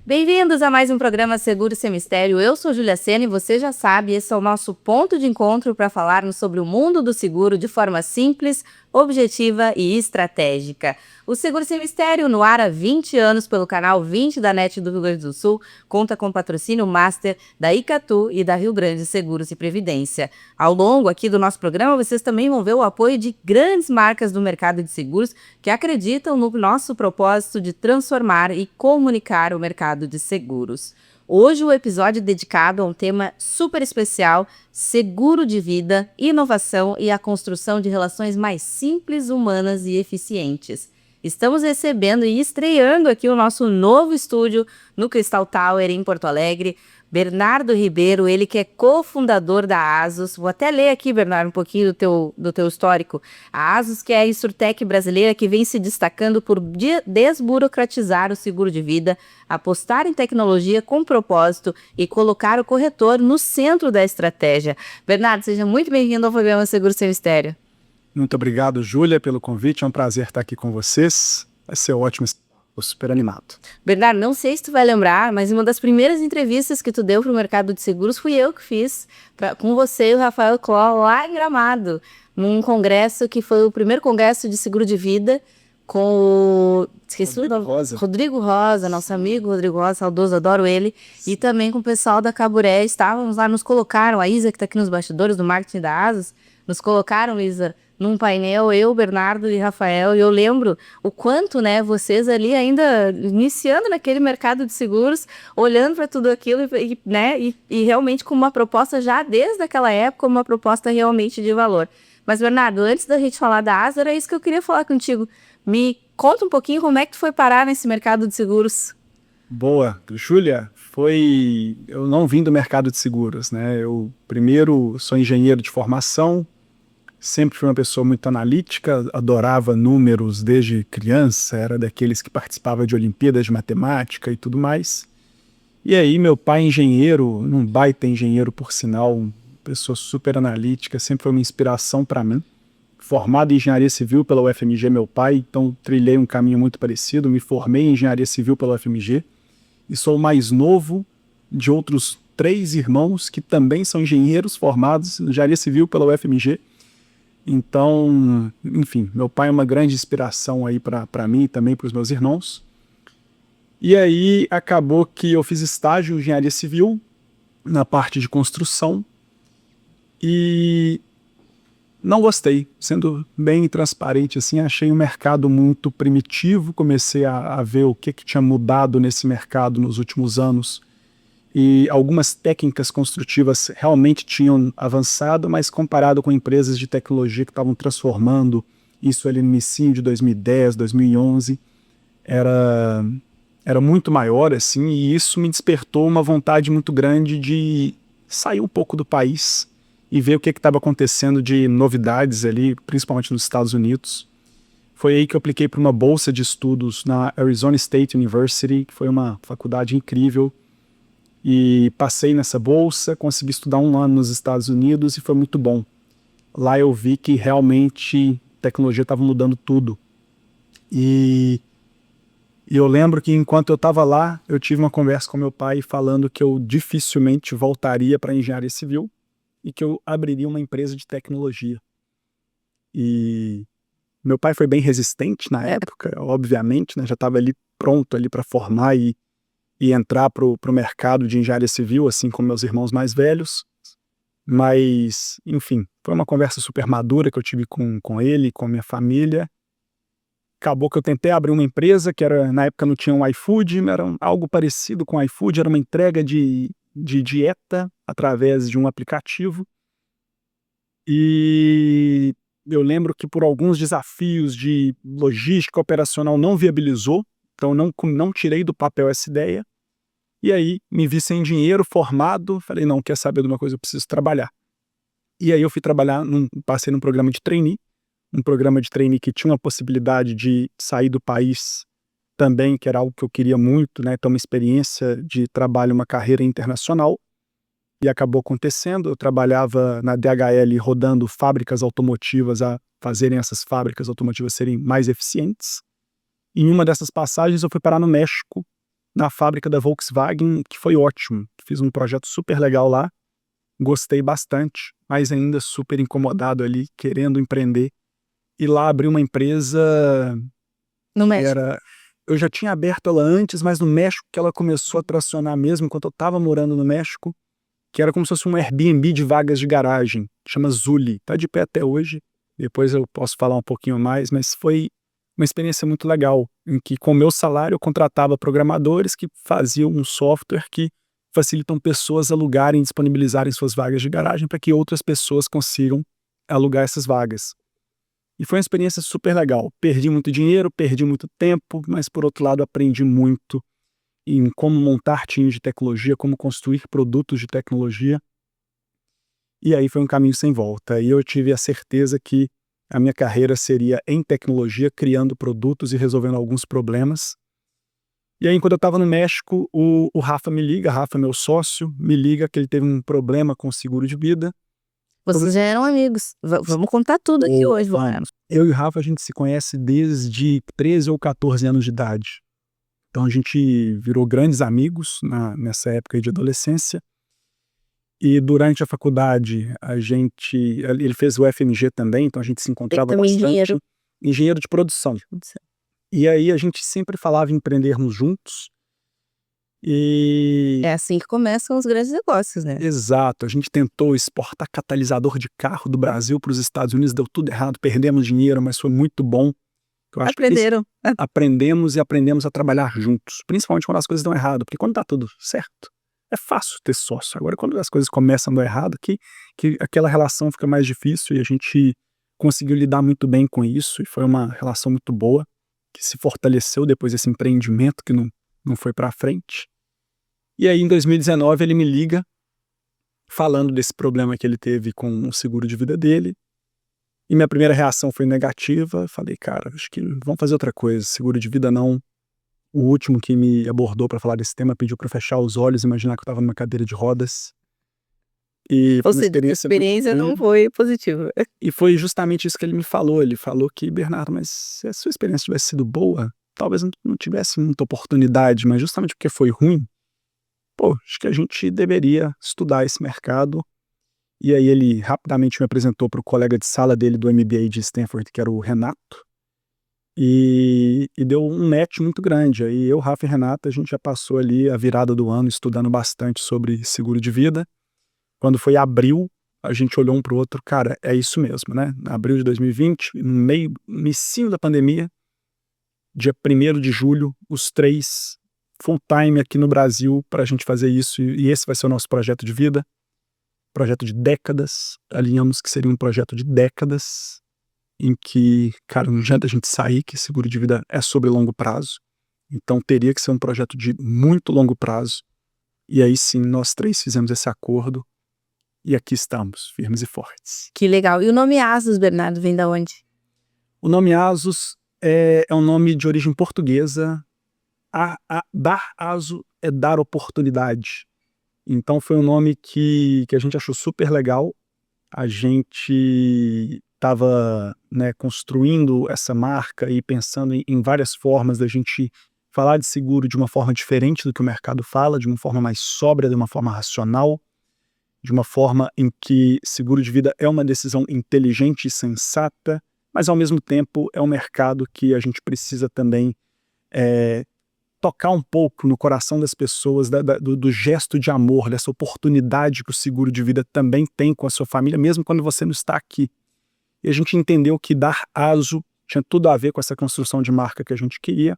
Bem-vindos a mais um programa Seguro Sem Mistério. Eu sou Júlia Sena e você já sabe, esse é o nosso ponto de encontro para falarmos sobre o mundo do seguro de forma simples, objetiva e estratégica. O Seguro Sem Mistério, no ar há 20 anos pelo canal 20 da NET do Rio Grande do Sul, conta com patrocínio master da Icatu e da Rio Grande Seguros e Previdência. Ao longo aqui do nosso programa, vocês também vão ver o apoio de grandes marcas do mercado de seguros que acreditam no nosso propósito de transformar e comunicar o mercado de seguros. Hoje o episódio é dedicado a um tema super especial: seguro de vida, inovação e a construção de relações mais simples, humanas e eficientes. Estamos recebendo e estreando aqui o nosso novo estúdio no Crystal Tower, em Porto Alegre, Bernardo Ribeiro, ele que é cofundador da Asus. Vou até ler aqui, Bernardo, um pouquinho do teu histórico. A Asus, que é a Insurtech brasileira que vem se destacando por desburocratizar o seguro de vida, apostar em tecnologia com propósito e colocar o corretor no centro da estratégia. Bernardo, seja muito bem-vindo ao programa Seguro Sem Mistério. Muito obrigado, Júlia, pelo convite. É um prazer estar aqui com vocês. Vai ser ótimo, estou super animado. Bernardo, não sei se tu vai lembrar, mas uma das primeiras entrevistas que tu deu para o mercado de seguros fui eu que fiz com você e o Rafael Cló lá em Gramado, num congresso que foi o primeiro congresso de seguro de vida com Rodrigo Rosa, nosso amigo Rodrigo Rosa, saudoso, adoro ele. Sim. E também com o pessoal da Caburé. Estávamos lá, nos colocaram, a Isa, que está aqui nos bastidores do marketing da Asus, nos colocaram, Isa, num painel, eu, Bernardo e Rafael, e eu lembro o quanto, né, vocês ali ainda iniciando naquele mercado de seguros, olhando para tudo aquilo e realmente com uma proposta já desde aquela época, uma proposta realmente de valor. Mas, Bernardo, antes da gente falar da Asus, era isso que eu queria falar contigo. Me conta um pouquinho como é que tu foi parar nesse mercado de seguros. Boa, Júlia, eu não vim do mercado de seguros, né? Eu primeiro sou engenheiro de formação, sempre fui uma pessoa muito analítica, adorava números desde criança, era daqueles que participava de Olimpíadas de Matemática e tudo mais. E aí meu pai engenheiro, um baita engenheiro por sinal, uma pessoa super analítica, sempre foi uma inspiração para mim. Formado em Engenharia Civil pela UFMG, meu pai, então trilhei um caminho muito parecido, me formei em Engenharia Civil pela UFMG e sou o mais novo de outros 3 irmãos que também são engenheiros formados em Engenharia Civil pela UFMG. Então, enfim, meu pai é uma grande inspiração aí para mim e também para os meus irmãos. E aí acabou que eu fiz estágio em engenharia civil na parte de construção e não gostei, sendo bem transparente assim, achei o mercado muito primitivo, comecei a ver o que tinha mudado nesse mercado nos últimos anos. E algumas técnicas construtivas realmente tinham avançado, mas comparado com empresas de tecnologia que estavam transformando isso ali no início de 2010, 2011, era muito maior, assim, e isso me despertou uma vontade muito grande de sair um pouco do país e ver o que estava acontecendo de novidades ali, principalmente nos Estados Unidos. Foi aí que eu apliquei para uma bolsa de estudos na Arizona State University, que foi uma faculdade incrível, e passei nessa bolsa, consegui estudar 1 ano nos Estados Unidos e foi muito bom. Lá eu vi que realmente a tecnologia estava mudando tudo. E eu lembro que enquanto eu estava lá, eu tive uma conversa com meu pai falando que eu dificilmente voltaria para a engenharia civil e que eu abriria uma empresa de tecnologia. E meu pai foi bem resistente na época, obviamente, né, já estava ali pronto ali para formar e entrar para o mercado de engenharia civil, assim como meus irmãos mais velhos. Mas, enfim, foi uma conversa super madura que eu tive com ele, com a minha família. Acabou que eu tentei abrir uma empresa, que era, na época não tinha um iFood, era algo parecido com o iFood, era uma entrega de dieta através de um aplicativo. E eu lembro que por alguns desafios de logística operacional não viabilizou, então não tirei do papel essa ideia. E aí me vi sem dinheiro, formado, falei, não, quer saber de uma coisa, eu preciso trabalhar. E aí eu fui trabalhar, passei num programa de trainee, um programa de trainee que tinha uma possibilidade de sair do país também, que era algo que eu queria muito, né, ter uma experiência de trabalho, uma carreira internacional, e acabou acontecendo. Eu trabalhava na DHL rodando fábricas automotivas a fazerem essas fábricas automotivas serem mais eficientes. Em uma dessas passagens eu fui parar no México, na fábrica da Volkswagen, que foi ótimo. Fiz um projeto super legal lá, gostei bastante, mas ainda super incomodado ali, querendo empreender. E lá abri uma empresa No que México. eu já tinha aberto ela antes, mas no México que ela começou a tracionar mesmo, enquanto eu estava morando no México, que era como se fosse um Airbnb de vagas de garagem, chama Zully, tá de pé até hoje, depois eu posso falar um pouquinho mais, mas foi uma experiência muito legal, em que com o meu salário eu contratava programadores que faziam um software que facilitam pessoas alugarem e disponibilizarem suas vagas de garagem para que outras pessoas consigam alugar essas vagas. E foi uma experiência super legal. Perdi muito dinheiro, perdi muito tempo, mas por outro lado aprendi muito em como montar times de tecnologia, como construir produtos de tecnologia. E aí foi um caminho sem volta. E eu tive a certeza que a minha carreira seria em tecnologia, criando produtos e resolvendo alguns problemas. E aí, quando eu estava no México, o Rafa me liga, Rafa, meu sócio, me liga que ele teve um problema com o seguro de vida. Vocês já eram amigos. Vamos contar tudo aqui hoje, vamos. Eu e o Rafa, a gente se conhece desde 13 ou 14 anos de idade. Então a gente virou grandes amigos nessa época aí de adolescência. E durante a faculdade, ele fez o FMG também, então a gente se encontrava Também bastante. Engenheiro de produção. E aí a gente sempre falava em empreendermos juntos. E É assim que começam os grandes negócios, né? exato, a gente tentou exportar catalisador de carro do Brasil para os Estados Unidos, deu tudo errado, perdemos dinheiro, mas foi muito bom. Eu acho que Aprenderam. aprendemos a trabalhar juntos, principalmente quando as coisas dão errado, porque quando tá tudo certo, é fácil ter sócio. Agora, quando as coisas começam a dar errado, que aquela relação fica mais difícil, e a gente conseguiu lidar muito bem com isso, e foi uma relação muito boa, que se fortaleceu depois desse empreendimento que não foi para frente. E aí, em 2019, ele me liga, falando desse problema que ele teve com o seguro de vida dele. E minha primeira reação foi negativa. Falei, cara, acho que vamos fazer outra coisa. Seguro de vida não. O último que me abordou para falar desse tema pediu para fechar os olhos e imaginar que eu estava numa cadeira de rodas. E Ou foi uma seja, a experiência muito experiência não ruim. foi positiva. E foi justamente isso que ele me falou. Ele falou que, Bernardo, mas se a sua experiência tivesse sido boa, talvez não tivesse muita oportunidade, mas justamente porque foi ruim, pô, acho que a gente deveria estudar esse mercado. E aí ele rapidamente me apresentou para o colega de sala dele do MBA de Stanford, que era o Renato, e deu um match muito grande. Aí eu, Rafa e Renata, a gente já passou ali a virada do ano estudando bastante sobre seguro de vida. Quando foi abril, a gente olhou um para o outro, cara, é isso mesmo, né? Abril de 2020, no início da pandemia, dia 1º de julho, os três full time aqui no Brasil para a gente fazer isso, e esse vai ser o nosso projeto de vida. Projeto de décadas, alinhamos que seria um projeto de décadas, em que, cara, não adianta a gente sair que seguro de vida é sobre longo prazo, então teria que ser um projeto de muito longo prazo, e aí sim, nós três fizemos esse acordo, e aqui estamos, firmes e fortes. Que legal. E o nome Asus, Bernardo, vem da onde? O nome Asus é um nome de origem portuguesa. Dar aso é dar oportunidade. Então foi um nome que a gente achou super legal. A gente estava, né, construindo essa marca e pensando em várias formas da gente falar de seguro de uma forma diferente do que o mercado fala, de uma forma mais sóbria, de uma forma racional, de uma forma em que seguro de vida é uma decisão inteligente e sensata, mas ao mesmo tempo é um mercado que a gente precisa também tocar um pouco no coração das pessoas, do gesto de amor, dessa oportunidade que o seguro de vida também tem com a sua família, mesmo quando você não está aqui. E a gente entendeu que dar aso tinha tudo a ver com essa construção de marca que a gente queria,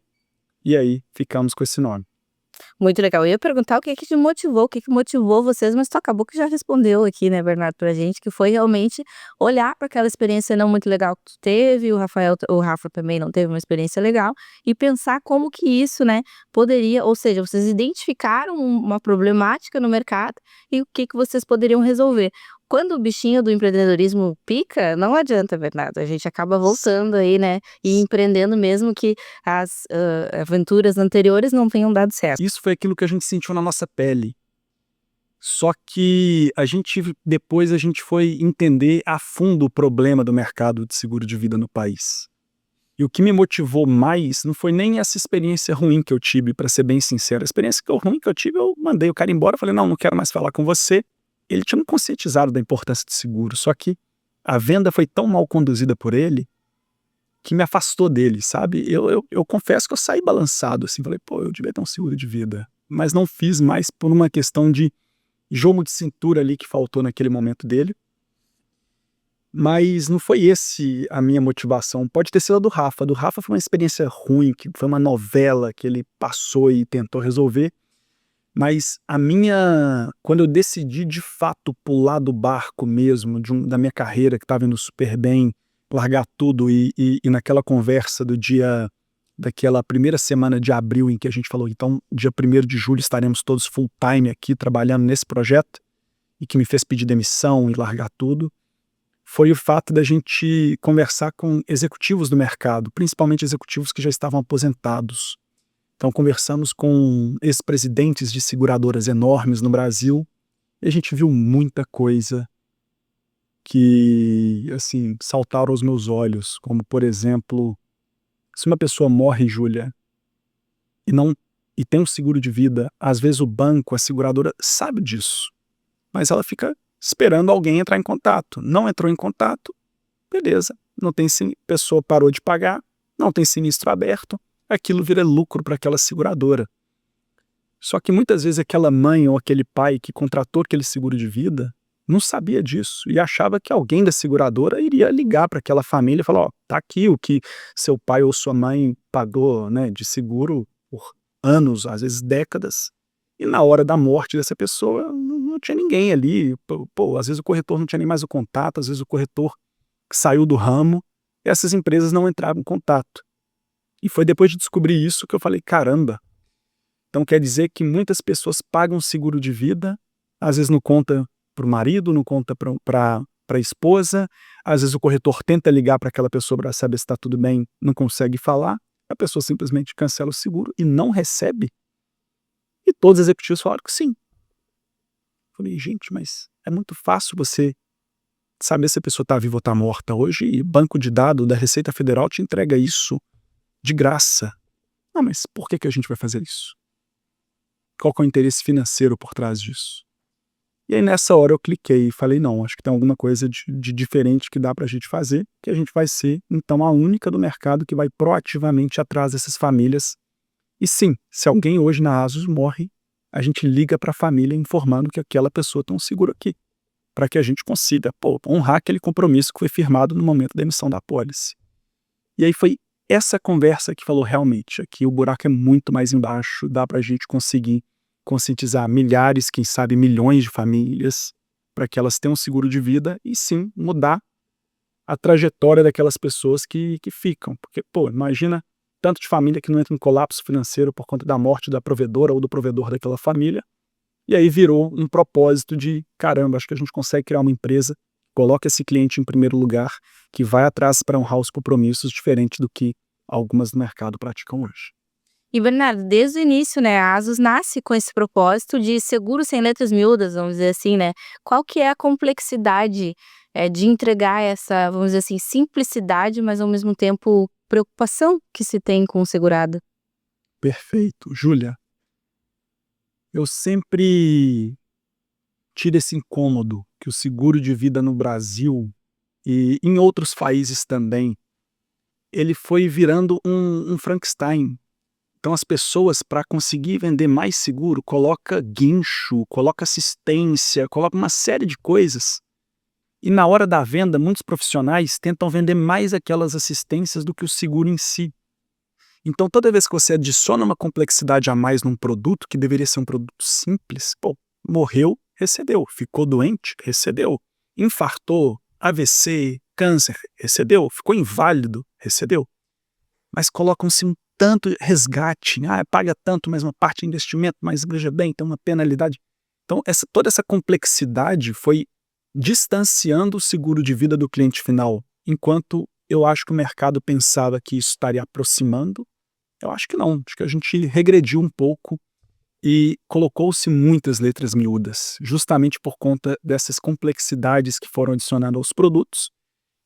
e aí ficamos com esse nome. Muito legal. Eu ia perguntar o que que te motivou, o que que motivou vocês, mas tu acabou que já respondeu aqui, né, Bernardo, pra gente, que foi realmente olhar para aquela experiência não muito legal que tu teve, o Rafa também não teve uma experiência legal, e pensar como que isso, né, poderia, ou seja, vocês identificaram uma problemática no mercado e o que que vocês poderiam resolver. Quando o bichinho do empreendedorismo pica, não adianta, Bernardo, a gente acaba voltando aí, né, e empreendendo mesmo que as aventuras anteriores não tenham dado certo. Isso foi aquilo que a gente sentiu na nossa pele. Só que depois a gente foi entender a fundo o problema do mercado de seguro de vida no país. E o que me motivou mais não foi nem essa experiência ruim que eu tive, para ser bem sincero. A experiência ruim que eu tive, eu mandei o cara embora, falei, não quero mais falar com você. Ele tinha me conscientizado da importância de seguro, só que a venda foi tão mal conduzida por ele que me afastou dele, sabe? Eu confesso que eu saí balançado, assim, falei, eu devia ter um seguro de vida, mas não fiz mais por uma questão de jogo de cintura ali que faltou naquele momento dele. Mas não foi esse a minha motivação. Pode ter sido a do Rafa. A do Rafa foi uma experiência ruim, que foi uma novela que ele passou e tentou resolver. Mas quando eu decidi de fato pular do barco mesmo, da minha carreira que estava indo super bem, largar tudo e naquela conversa daquela primeira semana de abril em que a gente falou, então dia 1º de julho estaremos todos full time aqui trabalhando nesse projeto, e que me fez pedir demissão e largar tudo, foi o fato da gente conversar com executivos do mercado, principalmente executivos que já estavam aposentados. Então conversamos com ex-presidentes de seguradoras enormes no Brasil e a gente viu muita coisa que, assim, saltaram aos meus olhos, como, por exemplo, se uma pessoa morre, Júlia, e tem um seguro de vida, às vezes o banco, a seguradora, sabe disso, mas ela fica esperando alguém entrar em contato. Não entrou em contato, beleza, não tem pessoa parou de pagar, não tem sinistro aberto, aquilo vira lucro para aquela seguradora. Só que muitas vezes aquela mãe ou aquele pai que contratou aquele seguro de vida não sabia disso e achava que alguém da seguradora iria ligar para aquela família e falar, tá aqui o que seu pai ou sua mãe pagou, né, de seguro por anos, às vezes décadas, e na hora da morte dessa pessoa não tinha ninguém ali. Às vezes o corretor não tinha nem mais o contato, às vezes o corretor saiu do ramo, e essas empresas não entravam em contato. E foi depois de descobrir isso que eu falei, caramba, então quer dizer que muitas pessoas pagam seguro de vida, às vezes não conta para o marido, não conta para a esposa, às vezes o corretor tenta ligar para aquela pessoa para saber se está tudo bem, não consegue falar, a pessoa simplesmente cancela o seguro e não recebe. E todos os executivos falaram que sim. Eu falei, gente, mas é muito fácil você saber se a pessoa está viva ou está morta hoje, e banco de dados da Receita Federal te entrega isso de graça. Ah, mas por que a gente vai fazer isso? Qual que é o interesse financeiro por trás disso? E aí nessa hora eu cliquei e falei, não, acho que tem alguma coisa de diferente que dá para a gente fazer, que a gente vai ser, então, a única do mercado que vai proativamente atrás dessas famílias. E sim, se alguém hoje na Asus morre, a gente liga para a família informando que aquela pessoa tem um seguro aqui, para que a gente consiga honrar aquele compromisso que foi firmado no momento da emissão da apólice. E aí foi essa conversa que falou, realmente, aqui o buraco é muito mais embaixo, dá para a gente conseguir conscientizar milhares, quem sabe milhões de famílias, para que elas tenham um seguro de vida e sim mudar a trajetória daquelas pessoas que ficam. Porque, imagina tanto de família que não entra em colapso financeiro por conta da morte da provedora ou do provedor daquela família, e aí virou um propósito de, caramba, acho que a gente consegue criar uma empresa, coloca esse cliente em primeiro lugar, que vai atrás para honrar os compromissos, diferente do que algumas do mercado praticam hoje. E, Bernardo, desde o início, né, a Asus nasce com esse propósito de seguro sem letras miúdas, vamos dizer assim, né? Qual que é a complexidade de entregar essa, vamos dizer assim, simplicidade, mas ao mesmo tempo preocupação que se tem com o segurado? Perfeito. Júlia, eu sempre tive esse incômodo que o seguro de vida no Brasil e em outros países também, ele foi virando um Frankenstein. Então as pessoas, para conseguir vender mais seguro, coloca guincho, coloca assistência, coloca uma série de coisas. E na hora da venda, muitos profissionais tentam vender mais aquelas assistências do que o seguro em si. Então toda vez que você adiciona uma complexidade a mais num produto, que deveria ser um produto simples, morreu, recebeu, ficou doente, recebeu, infartou, AVC, câncer, recebeu, ficou inválido, recebeu. Mas colocam-se um tanto resgate, paga tanto, mas uma parte de investimento, mas veja bem, tem uma penalidade. Então toda essa complexidade foi distanciando o seguro de vida do cliente final, enquanto eu acho que o mercado pensava que isso estaria aproximando. Eu acho que não, acho que a gente regrediu um pouco e colocou-se muitas letras miúdas, justamente por conta dessas complexidades que foram adicionadas aos produtos.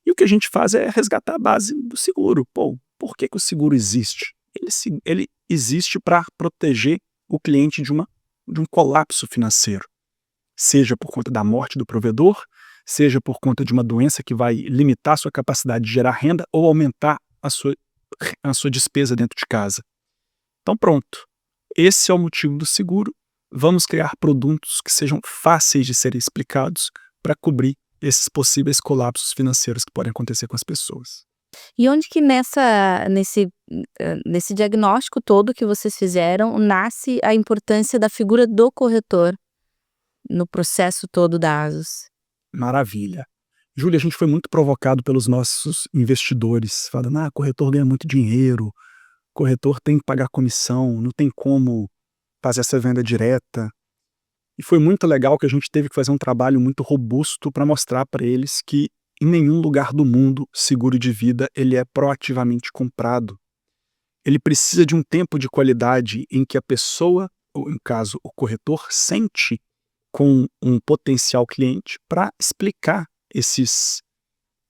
E o que a gente faz é resgatar a base do seguro. Por que o seguro existe? Ele existe para proteger o cliente de um colapso financeiro, seja por conta da morte do provedor, seja por conta de uma doença que vai limitar a sua capacidade de gerar renda ou aumentar a sua despesa dentro de casa. Então pronto, esse é o motivo do seguro. Vamos criar produtos que sejam fáceis de serem explicados para cobrir esses possíveis colapsos financeiros que podem acontecer com as pessoas. E onde que nesse diagnóstico todo que vocês fizeram, nasce a importância da figura do corretor no processo todo da Asus? Maravilha. Júlia, a gente foi muito provocado pelos nossos investidores, falando, corretor ganha muito dinheiro, corretor tem que pagar comissão, não tem como fazer essa venda direta. E foi muito legal que a gente teve que fazer um trabalho muito robusto para mostrar para eles que em nenhum lugar do mundo seguro de vida ele é proativamente comprado. Ele precisa de um tempo de qualidade em que a pessoa, ou em caso o corretor, sente com um potencial cliente para explicar esses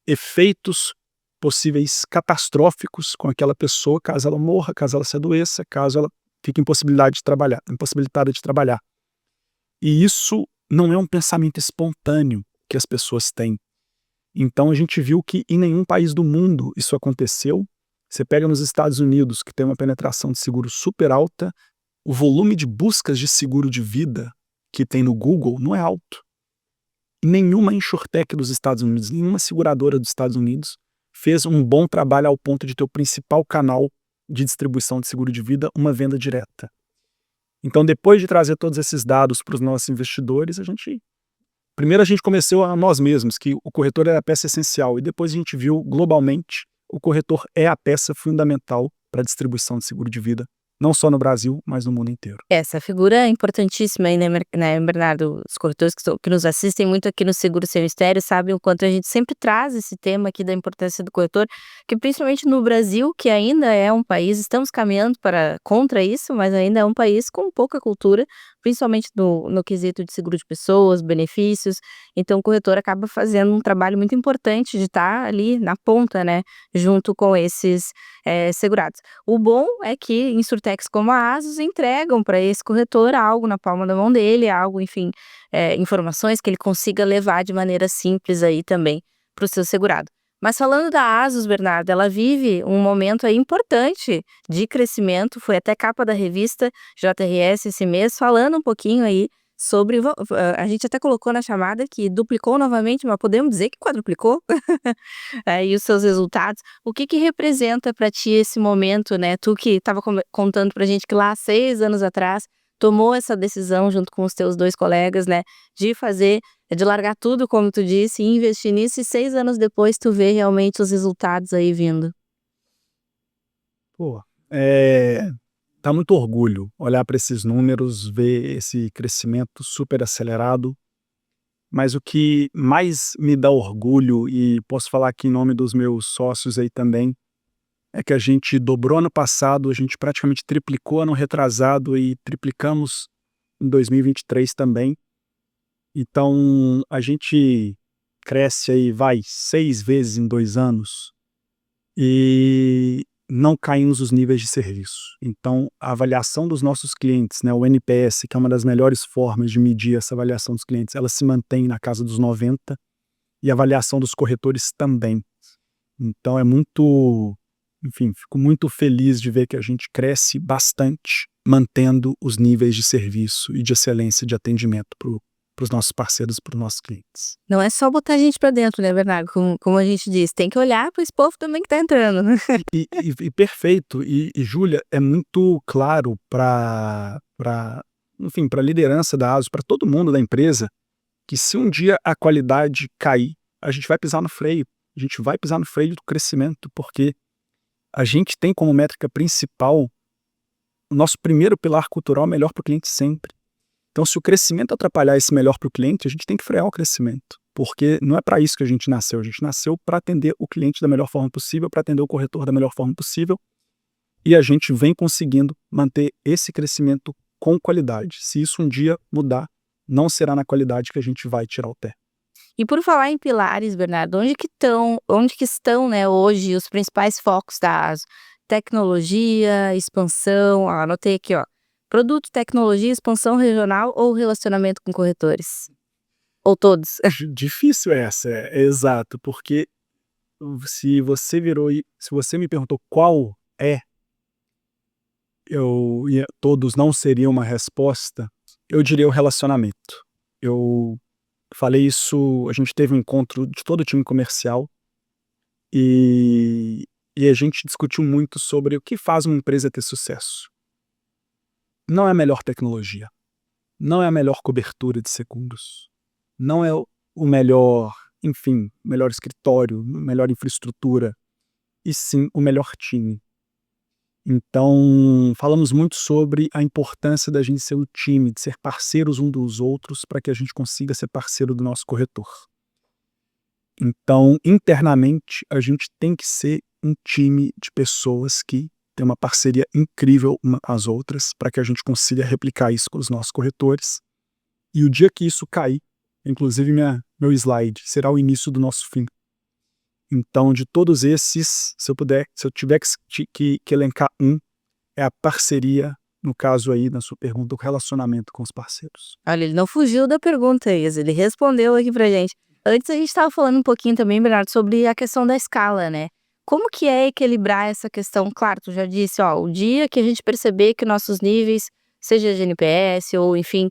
efeitos possíveis catastróficos com aquela pessoa, caso ela morra, caso ela se adoeça, caso ela fique impossibilitada de trabalhar. E isso não é um pensamento espontâneo que as pessoas têm. Então a gente viu que em nenhum país do mundo isso aconteceu. Você pega nos Estados Unidos, que tem uma penetração de seguro super alta, o volume de buscas de seguro de vida que tem no Google não é alto. Nenhuma insurtech dos Estados Unidos, nenhuma seguradora dos Estados Unidos fez um bom trabalho ao ponto de ter o principal canal de distribuição de seguro de vida uma venda direta. Então, depois de trazer todos esses dados para os nossos investidores, primeiro a gente começou a nós mesmos, que o corretor era a peça essencial, e depois a gente viu globalmente o corretor é a peça fundamental para a distribuição de seguro de vida, não só no Brasil, mas no mundo inteiro. Essa figura é importantíssima aí, né, Bernardo? Os corretores que nos assistem muito aqui no Seguro Sem Mistério sabem o quanto a gente sempre traz esse tema aqui da importância do corretor, que principalmente no Brasil, que ainda é um país, estamos caminhando contra isso, mas ainda é um país com pouca cultura, principalmente no quesito de seguro de pessoas, benefícios. Então o corretor acaba fazendo um trabalho muito importante de estar ali na ponta, né, junto com esses segurados. O bom é que insurtechs como a Asus entregam para esse corretor algo na palma da mão dele, algo, enfim, informações que ele consiga levar de maneira simples aí também para o seu segurado. Mas falando da Asus, Bernardo, ela vive um momento aí importante de crescimento, foi até capa da revista JRS esse mês, falando um pouquinho aí sobre, a gente até colocou na chamada que duplicou novamente, mas podemos dizer que quadruplicou e os seus resultados. O que representa para ti esse momento, né? Tu que estava contando pra gente que lá 6 anos atrás tomou essa decisão junto com os teus 2 colegas, né, de largar tudo, como tu disse, e investir nisso, e 6 anos depois tu vê realmente os resultados aí vindo. Pô, dá muito orgulho olhar para esses números, ver esse crescimento super acelerado, mas o que mais me dá orgulho, e posso falar aqui em nome dos meus sócios aí também, é que a gente dobrou ano passado, a gente praticamente triplicou ano retrasado e triplicamos em 2023 também. Então a gente cresce aí, 6 vezes em 2 anos e não caímos os níveis de serviço. Então a avaliação dos nossos clientes, né, o NPS, que é uma das melhores formas de medir essa avaliação dos clientes, ela se mantém na casa dos 90 e a avaliação dos corretores também. Então enfim, fico muito feliz de ver que a gente cresce bastante, mantendo os níveis de serviço e de excelência de atendimento para os nossos parceiros, para os nossos clientes. Não é só botar a gente para dentro, né, Bernardo? Como a gente diz, tem que olhar para esse povo também que tá entrando, né? E perfeito. E Júlia, é muito claro para a liderança da ASUS, para todo mundo da empresa, que se um dia a qualidade cair, a gente vai pisar no freio. A gente vai pisar no freio do crescimento, porque a gente tem como métrica principal o nosso primeiro pilar cultural melhor para o cliente sempre. Então, se o crescimento atrapalhar esse melhor para o cliente, a gente tem que frear o crescimento, porque não é para isso que a gente nasceu para atender o cliente da melhor forma possível, para atender o corretor da melhor forma possível, e a gente vem conseguindo manter esse crescimento com qualidade. Se isso um dia mudar, não será na qualidade que a gente vai tirar o pé. E por falar em pilares, Bernardo, onde que estão, né, hoje os principais focos da ASO? Tecnologia, expansão, ó, anotei aqui, ó. Produto, tecnologia, expansão regional ou relacionamento com corretores? Ou todos? Difícil essa, é exato, porque se você me perguntou qual é, todos não seriam uma resposta, eu diria o relacionamento. Eu falei isso, a gente teve um encontro de todo o time comercial e, e a gente discutiu muito sobre o que faz uma empresa ter sucesso. Não é a melhor tecnologia, não é a melhor cobertura de seguros, não é o melhor, enfim, melhor escritório, melhor infraestrutura, e sim o melhor time. Então, falamos muito sobre a importância da gente ser um time, de ser parceiros um dos outros para que a gente consiga ser parceiro do nosso corretor. Então, internamente, a gente tem que ser um time de pessoas que tem uma parceria incrível uma com as outras para que a gente consiga replicar isso com os nossos corretores. E o dia que isso cair, inclusive meu slide, será o início do nosso fim. Então, de todos esses, se eu tiver que elencar é a parceria, no caso aí, na sua pergunta, o relacionamento com os parceiros. Olha, ele não fugiu da pergunta, Isa, ele respondeu aqui pra gente. Antes a gente estava falando um pouquinho também, Bernardo, sobre a questão da escala, né? Como que é equilibrar essa questão? Claro, tu já disse, ó, o dia que a gente perceber que nossos níveis, seja de NPS ou enfim,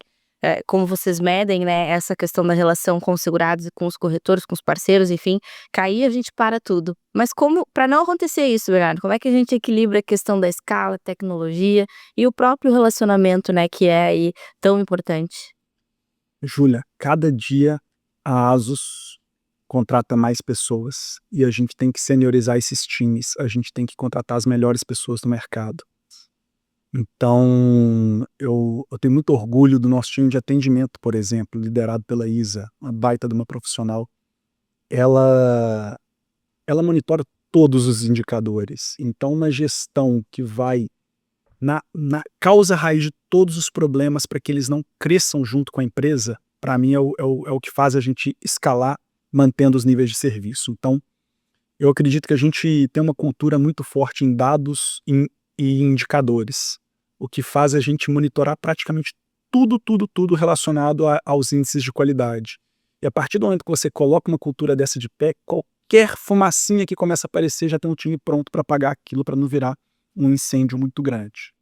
como vocês medem, né, essa questão da relação com os segurados e com os corretores, com os parceiros, enfim, cair a gente para tudo. Mas como, para não acontecer isso, Bernardo, como é que a gente equilibra a questão da escala, tecnologia e o próprio relacionamento, né, que é aí tão importante? Júlia, cada dia a ASUS contrata mais pessoas e a gente tem que seniorizar esses times, a gente tem que contratar as melhores pessoas do mercado. Então, eu tenho muito orgulho do nosso time de atendimento, por exemplo, liderado pela Isa, uma baita de uma profissional. Ela monitora todos os indicadores. Então, uma gestão que vai na causa raiz de todos os problemas para que eles não cresçam junto com a empresa, para mim é o que faz a gente escalar mantendo os níveis de serviço. Então, eu acredito que a gente tem uma cultura muito forte em dados e indicadores, o que faz a gente monitorar praticamente tudo relacionado aos índices de qualidade. E a partir do momento que você coloca uma cultura dessa de pé, qualquer fumacinha que começa a aparecer já tem um time pronto para apagar aquilo, para não virar um incêndio muito grande.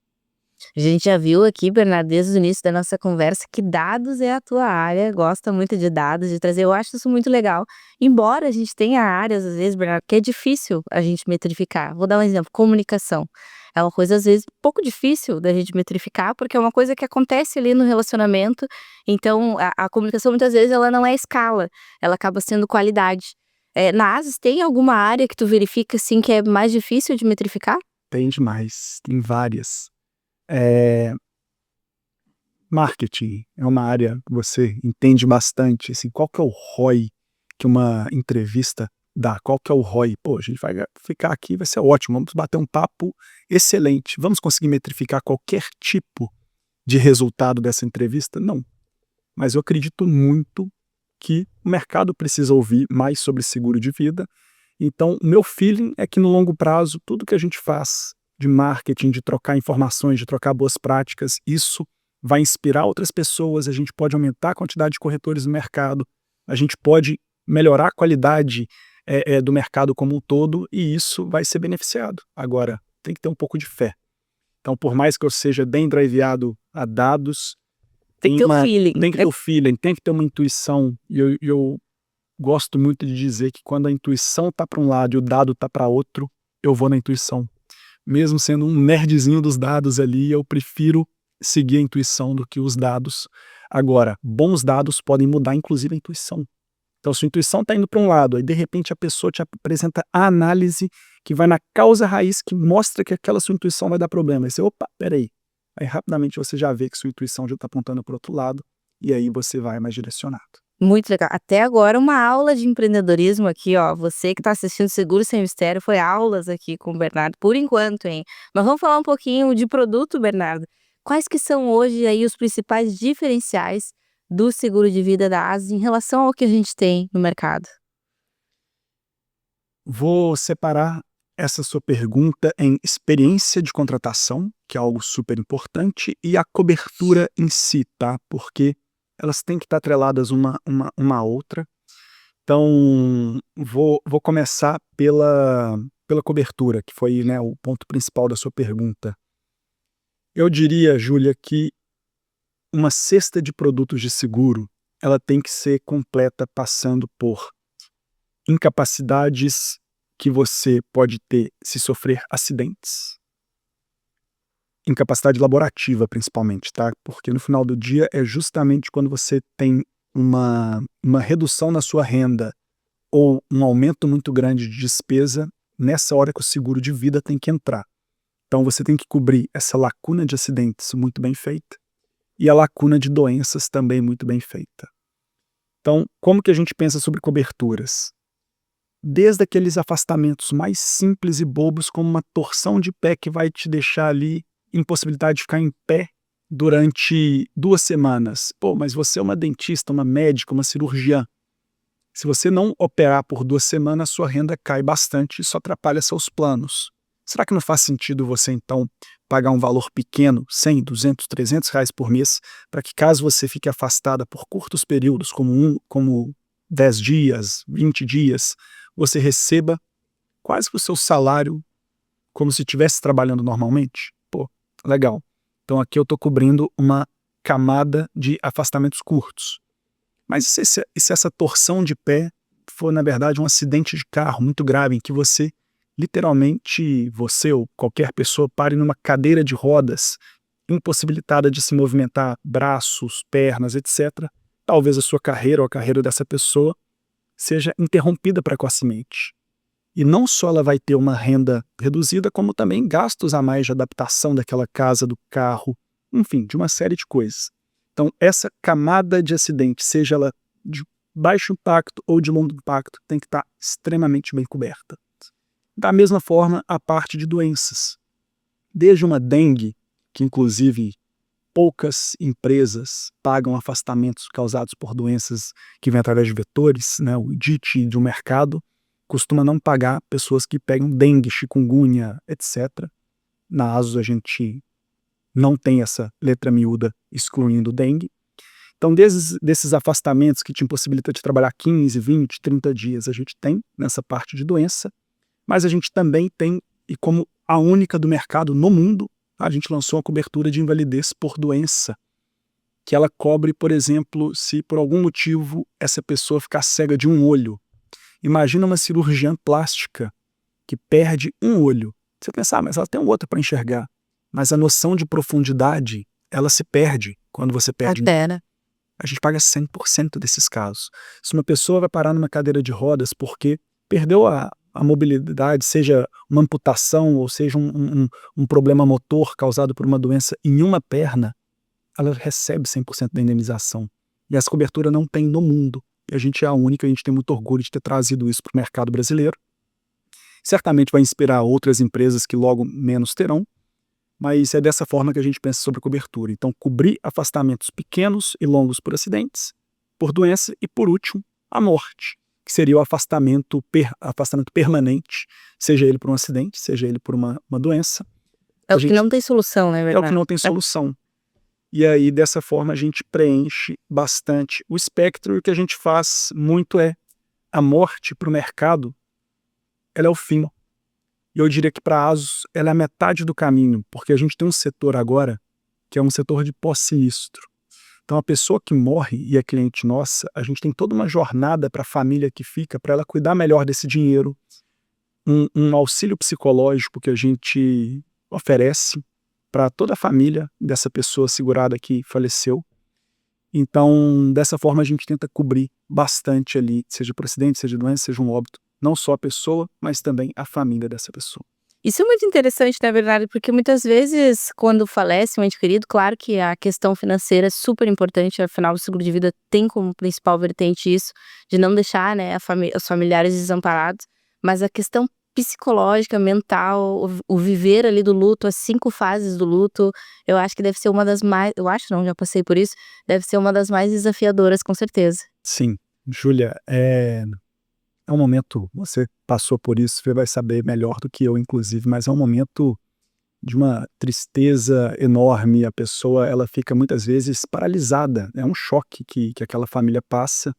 A gente já viu aqui, Bernardo, desde o início da nossa conversa, que dados é a tua área, gosta muito de dados, de trazer, eu acho isso muito legal. Embora a gente tenha áreas, às vezes, Bernardo, que é difícil a gente metrificar. Vou dar um exemplo, comunicação. É uma coisa, às vezes, pouco difícil da gente metrificar, porque é uma coisa que acontece ali no relacionamento. Então, a comunicação, muitas vezes, ela não é escala, ela acaba sendo qualidade. Na ASUS, tem alguma área que tu verifica, assim, que é mais difícil de metrificar? Tem demais, tem várias. É, marketing é uma área que você entende bastante, assim, qual que é o ROI que uma entrevista dá, qual que é o ROI? Pô, a gente vai ficar aqui, vai ser ótimo, vamos bater um papo excelente, vamos conseguir metrificar qualquer tipo de resultado dessa entrevista? Não, mas eu acredito muito que o mercado precisa ouvir mais sobre seguro de vida, então o meu feeling é que no longo prazo, tudo que a gente faz de marketing, de trocar informações, de trocar boas práticas, isso vai inspirar outras pessoas, a gente pode aumentar a quantidade de corretores no mercado, a gente pode melhorar a qualidade do mercado como um todo e isso vai ser beneficiado. Agora, tem que ter um pouco de fé. Então, por mais que eu seja bem driveado a dados, Tem que ter o feeling. tem que ter o feeling, tem que ter uma intuição. E eu gosto muito de dizer que quando a intuição está para um lado e o dado está para outro, eu vou na intuição. Mesmo sendo um nerdzinho dos dados ali, eu prefiro seguir a intuição do que os dados. Agora, bons dados podem mudar inclusive a intuição. Então, se a intuição está indo para um lado, aí de repente a pessoa te apresenta a análise que vai na causa raiz, que mostra que aquela sua intuição vai dar problema. Aí você, opa, peraí. Aí rapidamente você já vê que sua intuição já está apontando para o outro lado, e aí você vai mais direcionado. Muito legal. Até agora uma aula de empreendedorismo aqui, ó. Você que está assistindo Seguro Sem Mistério, foi aulas aqui com o Bernardo, por enquanto, hein. Mas vamos falar um pouquinho de produto, Bernardo. Quais que são hoje aí os principais diferenciais do seguro de vida da Asus em relação ao que a gente tem no mercado? Vou separar essa sua pergunta em experiência de contratação, que é algo super importante, e a cobertura em si, tá? Porque elas têm que estar atreladas uma à outra. Então, vou começar pela cobertura, que foi, né, o ponto principal da sua pergunta. Eu diria, Júlia, que uma cesta de produtos de seguro, ela tem que ser completa passando por incapacidades que você pode ter se sofrer acidentes, incapacidade laborativa principalmente, tá? Porque no final do dia é justamente quando você tem uma redução na sua renda ou um aumento muito grande de despesa, nessa hora que o seguro de vida tem que entrar. Então você tem que cobrir essa lacuna de acidentes muito bem feita e a lacuna de doenças também muito bem feita. Então, como que a gente pensa sobre coberturas? Desde aqueles afastamentos mais simples e bobos, como uma torção de pé que vai te deixar ali impossibilidade de ficar em pé durante 2 semanas. Pô, mas você é uma dentista, uma médica, uma cirurgiã. Se você não operar por 2 semanas, sua renda cai bastante e isso atrapalha seus planos. Será que não faz sentido você, então, pagar um valor pequeno, 100, 200, 300 reais por mês, para que caso você fique afastada por curtos períodos, como 10 dias, 20 dias, você receba quase que o seu salário como se estivesse trabalhando normalmente? Pô, legal. Então aqui eu estou cobrindo uma camada de afastamentos curtos. Mas e se essa torção de pé for, na verdade, um acidente de carro muito grave, em que você, literalmente, você ou qualquer pessoa pare numa cadeira de rodas, impossibilitada de se movimentar braços, pernas, etc., talvez a sua carreira ou a carreira dessa pessoa seja interrompida precocemente. E não só ela vai ter uma renda reduzida, como também gastos a mais de adaptação daquela casa, do carro, enfim, de uma série de coisas. Então, essa camada de acidente, seja ela de baixo impacto ou de longo impacto, tem que estar extremamente bem coberta. Da mesma forma, a parte de doenças. Desde uma dengue, que inclusive poucas empresas pagam afastamentos causados por doenças que vêm através de vetores, né, o DIT do mercado, costuma não pagar pessoas que pegam dengue, chikungunya, etc. Na ASUS a gente não tem essa letra miúda excluindo dengue. Então, desses afastamentos que te impossibilita de trabalhar 15, 20, 30 dias, a gente tem nessa parte de doença, mas a gente também tem, e como a única do mercado no mundo, a gente lançou uma cobertura de invalidez por doença, que ela cobre, por exemplo, se por algum motivo essa pessoa ficar cega de um olho. Imagina uma cirurgiã plástica que perde um olho. Você pensa, mas ela tem um outro para enxergar. Mas a noção de profundidade, ela se perde quando você perde. Até, né? A gente paga 100% desses casos. Se uma pessoa vai parar numa cadeira de rodas porque perdeu a mobilidade, seja uma amputação ou seja um problema motor causado por uma doença em uma perna, ela recebe 100% da indenização. E essa cobertura não tem no mundo. E a gente é a única, a gente tem muito orgulho de ter trazido isso para o mercado brasileiro. Certamente vai inspirar outras empresas que logo menos terão, mas é dessa forma que a gente pensa sobre cobertura. Então, cobrir afastamentos pequenos e longos por acidentes, por doença e, por último, a morte, que seria o afastamento permanente, seja ele por um acidente, seja ele por uma doença. É o que não tem solução, né, verdade? É o que não tem solução. E aí, dessa forma, a gente preenche bastante o espectro, e o que a gente faz muito é a morte para o mercado, ela é o fim. E eu diria que para a ASUS ela é a metade do caminho, porque a gente tem um setor agora que é um setor de pós-sinistro. Então a pessoa que morre e é cliente nossa, a gente tem toda uma jornada para a família que fica, para ela cuidar melhor desse dinheiro, um auxílio psicológico que a gente oferece para toda a família dessa pessoa segurada que faleceu. Então, dessa forma, a gente tenta cobrir bastante ali, seja por acidente, seja doença, seja um óbito, não só a pessoa, mas também a família dessa pessoa. Isso é muito interessante, na verdade, porque muitas vezes, quando falece um ente querido, claro que a questão financeira é super importante, afinal, o seguro de vida tem como principal vertente isso, de não deixar, né, os familiares desamparados, mas a questão psicológica, mental, o viver ali do luto, as 5 fases do luto, eu acho que deve ser uma das mais eu acho não, já passei por isso, deve ser uma das mais desafiadoras, com certeza. Sim, Júlia, é um momento, você passou por isso, você vai saber melhor do que eu, inclusive, mas é um momento de uma tristeza enorme, a pessoa ela fica muitas vezes paralisada, é um choque que aquela família passa.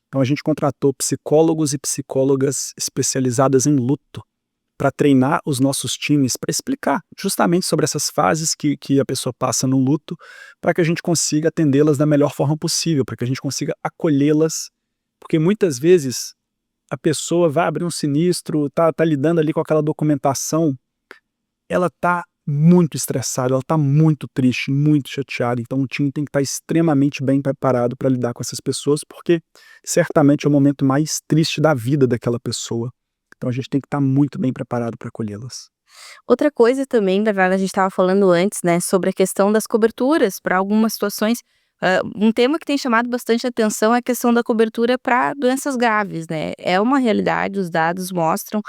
Então a gente contratou psicólogos e psicólogas especializadas em luto para treinar os nossos times, para explicar justamente sobre essas fases que a pessoa passa no luto, para que a gente consiga atendê-las da melhor forma possível, para que a gente consiga acolhê-las, porque muitas vezes a pessoa vai abrir um sinistro, tá lidando ali com aquela documentação, ela tá muito estressada, ela tá muito triste, muito chateada, então o time tem que estar extremamente bem preparado para lidar com essas pessoas, porque certamente é o momento mais triste da vida daquela pessoa. Então a gente tem que estar muito bem preparado para acolhê-las. Outra coisa também, da verdade, a gente estava falando antes, né, sobre a questão das coberturas para algumas situações. Um tema que tem chamado bastante atenção é a questão da cobertura para doenças graves, né? É uma realidade, os dados mostram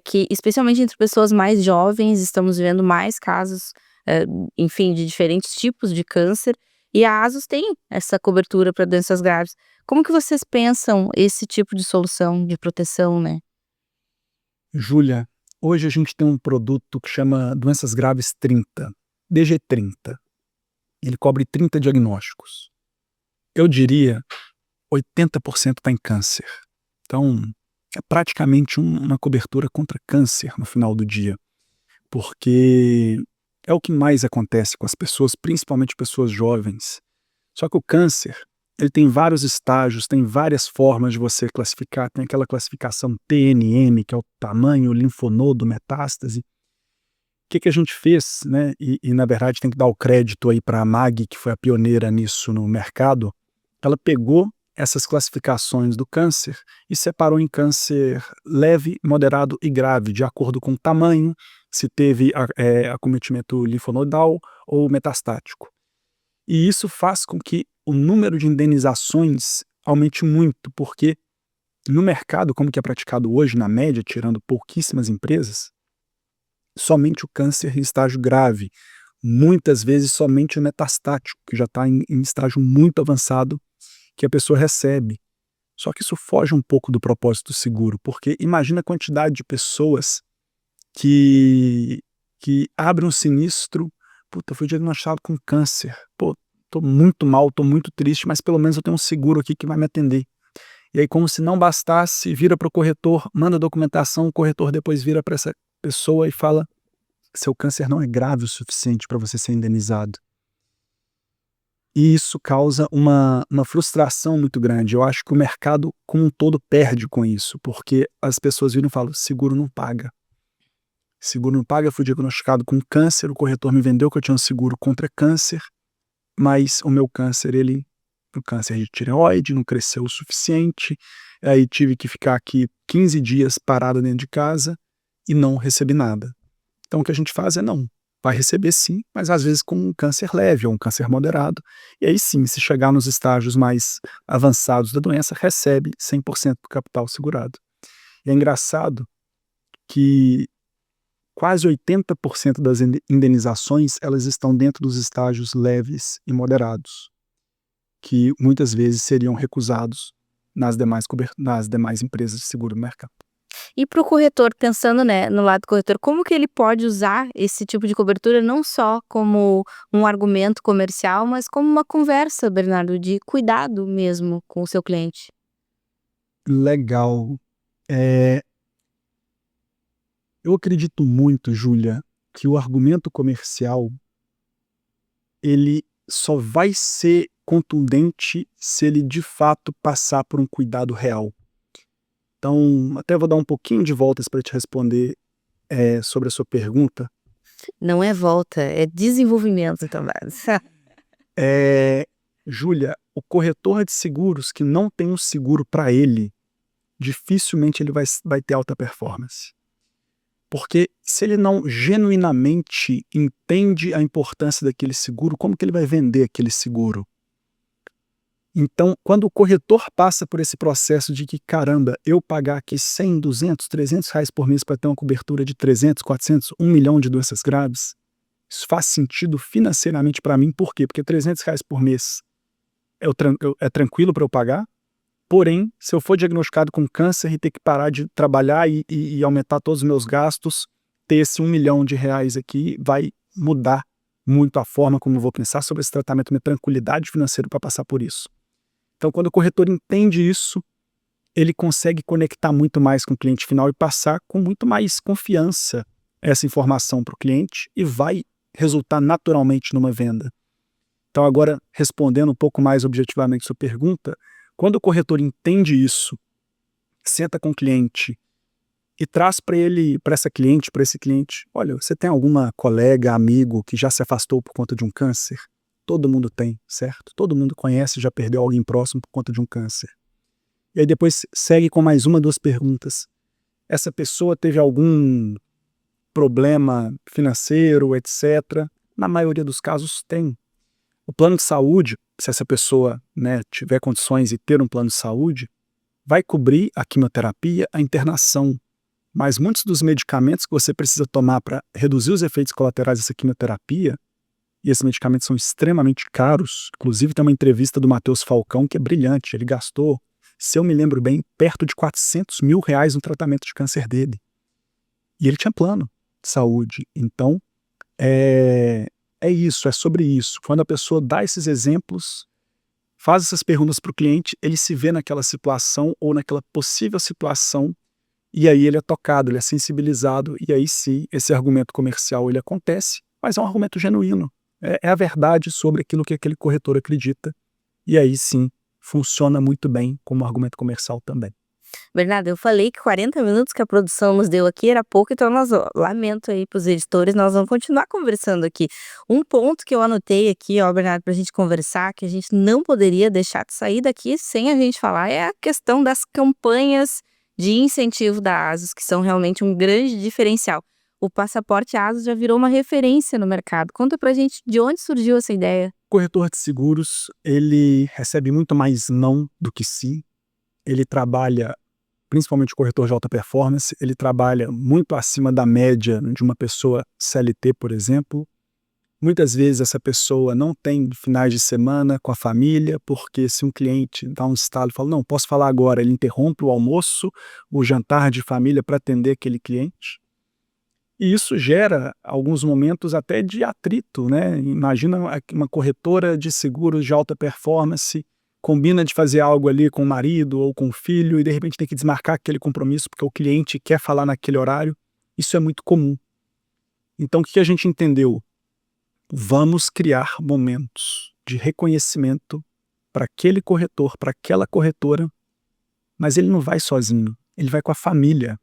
que, especialmente entre pessoas mais jovens, estamos vendo mais casos, eh, enfim, de diferentes tipos de câncer, e a ASUS tem essa cobertura para doenças graves. Como que vocês pensam esse tipo de solução de proteção, né? Júlia, hoje a gente tem um produto que chama Doenças Graves 30, DG30. Ele cobre 30 diagnósticos. Eu diria 80% está em câncer. Então, é praticamente uma cobertura contra câncer no final do dia, porque é o que mais acontece com as pessoas, principalmente pessoas jovens. Só que o câncer, ele tem vários estágios, tem várias formas de você classificar, tem aquela classificação TNM, que é o tamanho, linfonodo, metástase. O que a gente fez, né? E na verdade tem que dar o crédito aí para a MAG, que foi a pioneira nisso no mercado. Ela pegou essas classificações do câncer e separou em câncer leve, moderado e grave, de acordo com o tamanho, se teve acometimento linfonodal ou metastático. E isso faz com que o número de indenizações aumente muito, porque no mercado, como que é praticado hoje, na média, tirando pouquíssimas empresas, somente o câncer em estágio grave, muitas vezes somente o metastático, que já está em estágio muito avançado, que a pessoa recebe. Só que isso foge um pouco do propósito do seguro, porque imagina a quantidade de pessoas que abrem um sinistro, puta, fui diagnosticado com câncer, pô, tô muito mal, tô muito triste, mas pelo menos eu tenho um seguro aqui que vai me atender. E aí, como se não bastasse, vira para o corretor, manda a documentação, o corretor depois vira para essa pessoa e fala: seu câncer não é grave o suficiente para você ser indenizado. E isso causa uma frustração muito grande. Eu acho que o mercado como um todo perde com isso, porque as pessoas viram e falam: seguro não paga. Seguro não paga, eu fui diagnosticado com câncer, o corretor me vendeu que eu tinha um seguro contra câncer, mas o meu câncer, o câncer de tireoide não cresceu o suficiente, aí tive que ficar aqui 15 dias parado dentro de casa e não recebi nada. Então o que a gente faz é não, vai receber sim, mas às vezes com um câncer leve ou um câncer moderado, e aí sim, se chegar nos estágios mais avançados da doença, recebe 100% do capital segurado. E é engraçado que quase 80% das indenizações elas estão dentro dos estágios leves e moderados, que muitas vezes seriam recusados nas demais empresas de seguro do mercado. E para o corretor, pensando, né, no lado do corretor, como que ele pode usar esse tipo de cobertura não só como um argumento comercial, mas como uma conversa, Bernardo, de cuidado mesmo com o seu cliente? Legal. É, eu acredito muito, Júlia, que o argumento comercial ele só vai ser contundente se ele de fato passar por um cuidado real. Então, até vou dar um pouquinho de voltas para te responder sobre a sua pergunta. Não é volta, é desenvolvimento também. É, Júlia, o corretor de seguros que não tem um seguro para ele, dificilmente ele vai ter alta performance. Porque se ele não genuinamente entende a importância daquele seguro, como que ele vai vender aquele seguro? Então, quando o corretor passa por esse processo de que, caramba, eu pagar aqui 100, 200, 300 reais por mês para ter uma cobertura de 300, 400, 1 milhão de doenças graves, isso faz sentido financeiramente para mim. Por quê? Porque 300 reais por mês é tranquilo para eu pagar, porém, se eu for diagnosticado com câncer e ter que parar de trabalhar e aumentar todos os meus gastos, ter esse 1 milhão de reais aqui vai mudar muito a forma como eu vou pensar sobre esse tratamento, minha tranquilidade financeira para passar por isso. Então, quando o corretor entende isso, ele consegue conectar muito mais com o cliente final e passar com muito mais confiança essa informação para o cliente e vai resultar naturalmente numa venda. Então, agora, respondendo um pouco mais objetivamente sua pergunta, quando o corretor entende isso, senta com o cliente e traz para ele, para esse cliente, olha, você tem alguma colega, amigo que já se afastou por conta de um câncer? Todo mundo tem, certo? Todo mundo conhece, já perdeu alguém próximo por conta de um câncer. E aí depois segue com mais uma, duas perguntas. Essa pessoa teve algum problema financeiro, etc. Na maioria dos casos tem. O plano de saúde, se essa pessoa, né, tiver condições e ter um plano de saúde, vai cobrir a quimioterapia, a internação. Mas muitos dos medicamentos que você precisa tomar para reduzir os efeitos colaterais dessa quimioterapia, e esses medicamentos são extremamente caros. Inclusive tem uma entrevista do Matheus Falcão que é brilhante. Ele gastou, se eu me lembro bem, perto de 400 mil reais no tratamento de câncer dele. E ele tinha plano de saúde. Então, é isso, é sobre isso. Quando a pessoa dá esses exemplos, faz essas perguntas para o cliente, ele se vê naquela situação ou naquela possível situação, e aí ele é tocado, ele é sensibilizado, e aí sim, esse argumento comercial ele acontece, mas é um argumento genuíno. É a verdade sobre aquilo que aquele corretor acredita, e aí sim, funciona muito bem como argumento comercial também. Bernardo, eu falei que 40 minutos que a produção nos deu aqui era pouco, então lamento aí para os editores, nós vamos continuar conversando aqui. Um ponto que eu anotei aqui, ó, Bernardo, para a gente conversar, que a gente não poderia deixar de sair daqui sem a gente falar, é a questão das campanhas de incentivo da ASUS, que são realmente um grande diferencial. O passaporte ASUS já virou uma referência no mercado. Conta pra gente de onde surgiu essa ideia. O corretor de seguros, ele recebe muito mais não do que sim. Ele trabalha, principalmente o corretor de alta performance, ele trabalha muito acima da média de uma pessoa CLT, por exemplo. Muitas vezes essa pessoa não tem finais de semana com a família, porque se um cliente dá um estalo e fala, não, posso falar agora, ele interrompe o almoço, o jantar de família para atender aquele cliente. E isso gera alguns momentos até de atrito, né? Imagina uma corretora de seguros de alta performance, combina de fazer algo ali com o marido ou com o filho e de repente tem que desmarcar aquele compromisso porque o cliente quer falar naquele horário. Isso é muito comum. Então o que a gente entendeu? Vamos criar momentos de reconhecimento para aquele corretor, para aquela corretora, mas ele não vai sozinho, ele vai com a família.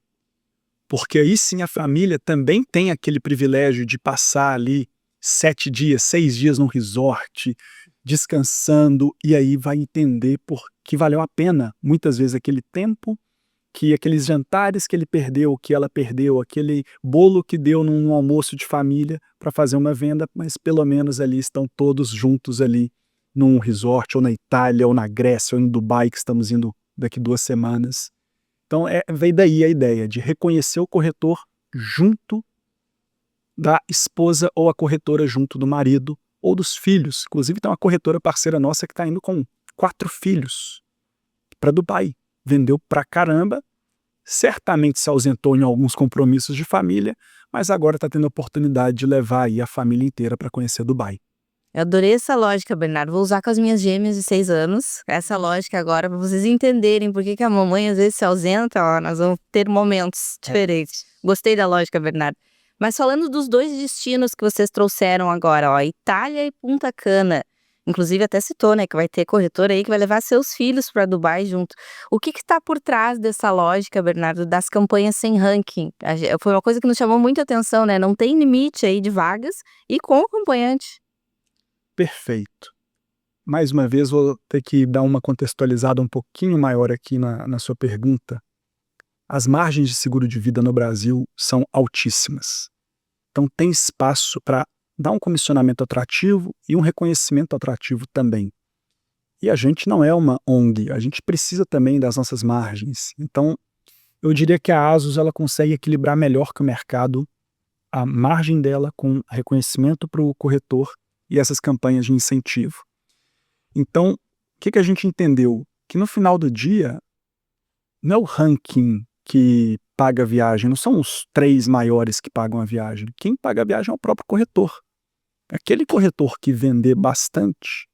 Porque aí sim a família também tem aquele privilégio de passar ali 7 dias, 6 dias num resort, descansando, e aí vai entender por que valeu a pena, muitas vezes, aquele tempo, que aqueles jantares que ele perdeu, que ela perdeu, aquele bolo que deu num almoço de família para fazer uma venda, mas pelo menos ali estão todos juntos ali num resort, ou na Itália, ou na Grécia, ou em Dubai, que estamos indo daqui 2 semanas. Então veio daí a ideia de reconhecer o corretor junto da esposa ou a corretora junto do marido ou dos filhos. Inclusive tem uma corretora parceira nossa que está indo com 4 filhos para Dubai. Vendeu pra caramba, certamente se ausentou em alguns compromissos de família, mas agora está tendo a oportunidade de levar aí a família inteira para conhecer Dubai. Eu adorei essa lógica, Bernardo. Vou usar com as minhas gêmeas de 6 anos, essa lógica agora, para vocês entenderem por que a mamãe às vezes se ausenta, ó, nós vamos ter momentos diferentes. Gostei da lógica, Bernardo. Mas falando dos 2 destinos que vocês trouxeram agora, ó, Itália e Punta Cana. Inclusive até citou, né, que vai ter corretor aí que vai levar seus filhos para Dubai junto. O que está por trás dessa lógica, Bernardo, das campanhas sem ranking? Foi uma coisa que nos chamou muita atenção, né? Não tem limite aí de vagas e com acompanhante. Perfeito. Mais uma vez vou ter que dar uma contextualizada um pouquinho maior aqui na sua pergunta. As margens de seguro de vida no Brasil são altíssimas. Então tem espaço para dar um comissionamento atrativo e um reconhecimento atrativo também. E a gente não é uma ONG, a gente precisa também das nossas margens. Então, eu diria que a ASUS ela consegue equilibrar melhor que o mercado a margem dela com reconhecimento para o corretor e essas campanhas de incentivo. Então, o que a gente entendeu? Que no final do dia, não é o ranking que paga a viagem, não são os 3 maiores que pagam a viagem. Quem paga a viagem é o próprio corretor. Aquele corretor que vender bastante,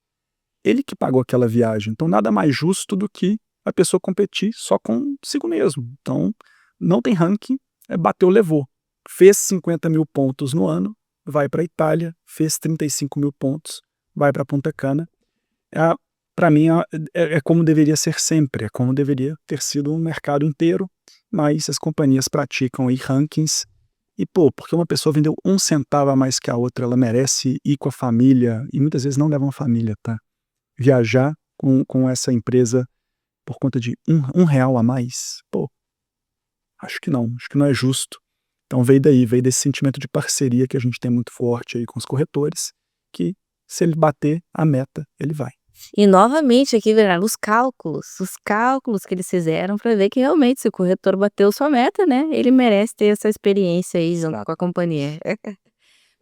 ele que pagou aquela viagem. Então, nada mais justo do que a pessoa competir só consigo mesmo. Então, não tem ranking, bateu, levou. Fez 50 mil pontos no ano, vai para a Itália, fez 35 mil pontos, vai para Punta Cana. Para mim, é como deveria ser sempre, é como deveria ter sido um mercado inteiro, mas as companhias praticam aí rankings. E, porque uma pessoa vendeu 1 centavo a mais que a outra, ela merece ir com a família, e muitas vezes não levam a família, tá? Viajar com essa empresa por conta de um real a mais? Acho que não é justo. Então veio desse sentimento de parceria que a gente tem muito forte aí com os corretores, que se ele bater a meta, ele vai. E novamente aqui, Bernardo, os cálculos que eles fizeram para ver que realmente se o corretor bateu sua meta, né, ele merece ter essa experiência aí junto com a companhia.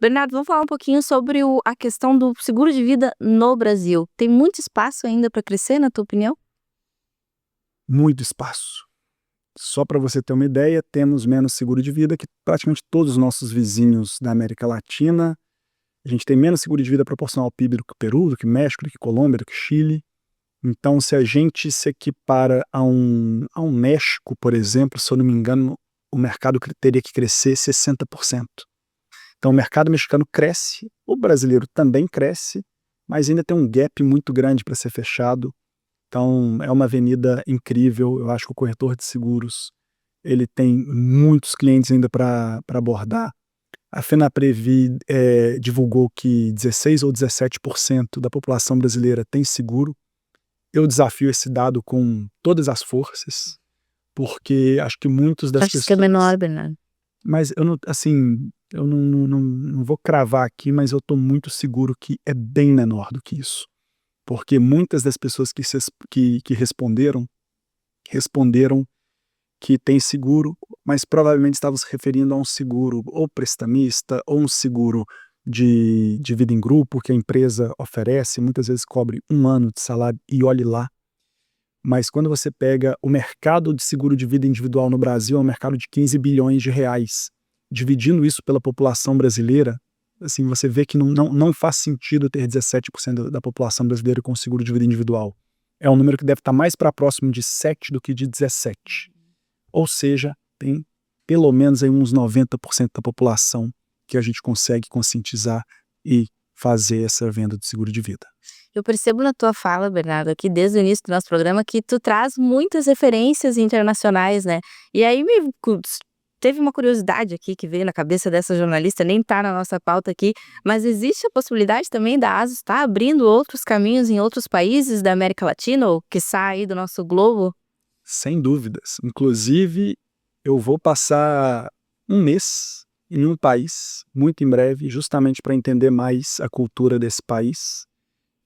Bernardo, vamos falar um pouquinho sobre a questão do seguro de vida no Brasil. Tem muito espaço ainda para crescer, na tua opinião? Muito espaço. Só para você ter uma ideia, temos menos seguro de vida que praticamente todos os nossos vizinhos da América Latina. A gente tem menos seguro de vida proporcional ao PIB do que o Peru, do que México, do que Colômbia, do que Chile. Então, se a gente se equipara a um México, por exemplo, se eu não me engano, o mercado teria que crescer 60%. Então, o mercado mexicano cresce, o brasileiro também cresce, mas ainda tem um gap muito grande para ser fechado. Então, é uma avenida incrível. Eu acho que o corretor de seguros ele tem muitos clientes ainda para abordar. A FenaPrevi divulgou que 16 ou 17% da população brasileira tem seguro. Eu desafio esse dado com todas as forças, porque acho que muitas das Acho que é pessoas... menor, Bernardo. Mas eu não vou cravar aqui, mas eu estou muito seguro que é bem menor do que isso. Porque muitas das pessoas que responderam que tem seguro, mas provavelmente estavam se referindo a um seguro ou prestamista ou um seguro de vida em grupo que a empresa oferece, muitas vezes cobre 1 ano de salário e olhe lá. Mas quando você pega o mercado de seguro de vida individual no Brasil, é um mercado de 15 bilhões de reais. Dividindo isso pela população brasileira, assim, você vê que não faz sentido ter 17% da população brasileira com seguro de vida individual. É um número que deve estar mais para próximo de 7 do que de 17. Ou seja, tem pelo menos aí uns 90% da população que a gente consegue conscientizar e fazer essa venda de seguro de vida. Eu percebo na tua fala, Bernardo, aqui desde o início do nosso programa, que tu traz muitas referências internacionais, né? E aí teve uma curiosidade aqui que veio na cabeça dessa jornalista, nem tá na nossa pauta aqui, mas existe a possibilidade também da ASUS estar abrindo outros caminhos em outros países da América Latina, ou quiçá aí do nosso globo? Sem dúvidas. Inclusive, eu vou passar 1 mês em um país, muito em breve, justamente para entender mais a cultura desse país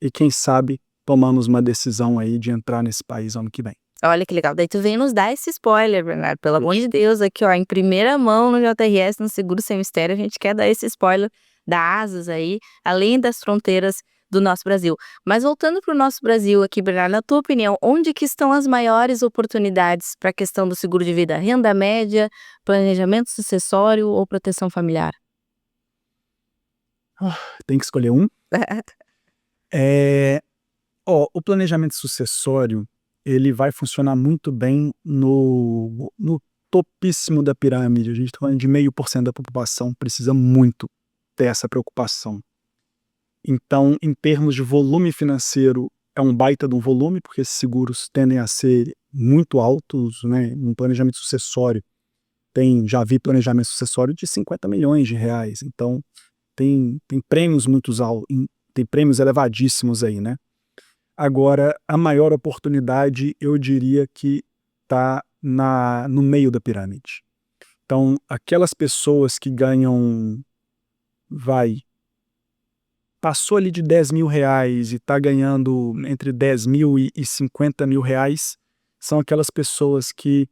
e, quem sabe, tomamos uma decisão aí de entrar nesse país ano que vem. Olha que legal, daí tu vem nos dar esse spoiler, Bernardo, pelo amor de Deus, aqui ó, em primeira mão no JRS, no Seguro Sem Mistério, a gente quer dar esse spoiler da ASUS aí, além das fronteiras do nosso Brasil. Mas voltando para o nosso Brasil aqui, Bernardo, na tua opinião, onde que estão as maiores oportunidades para a questão do seguro de vida? Renda média, planejamento sucessório ou proteção familiar? Tem que escolher um. O planejamento sucessório, ele vai funcionar muito bem no topíssimo da pirâmide. A gente está falando de 0,5% da população, precisa muito ter essa preocupação. Então, em termos de volume financeiro, é um baita de um volume, porque esses seguros tendem a ser muito altos, né? Um planejamento sucessório, já vi planejamento sucessório de 50 milhões de reais. Então, tem prêmios tem prêmios elevadíssimos aí, né? Agora, a maior oportunidade, eu diria que está no meio da pirâmide. Então, aquelas pessoas que ganham, passou ali de R$ 10.000 e está ganhando entre 10 mil e R$ 50.000, são aquelas pessoas que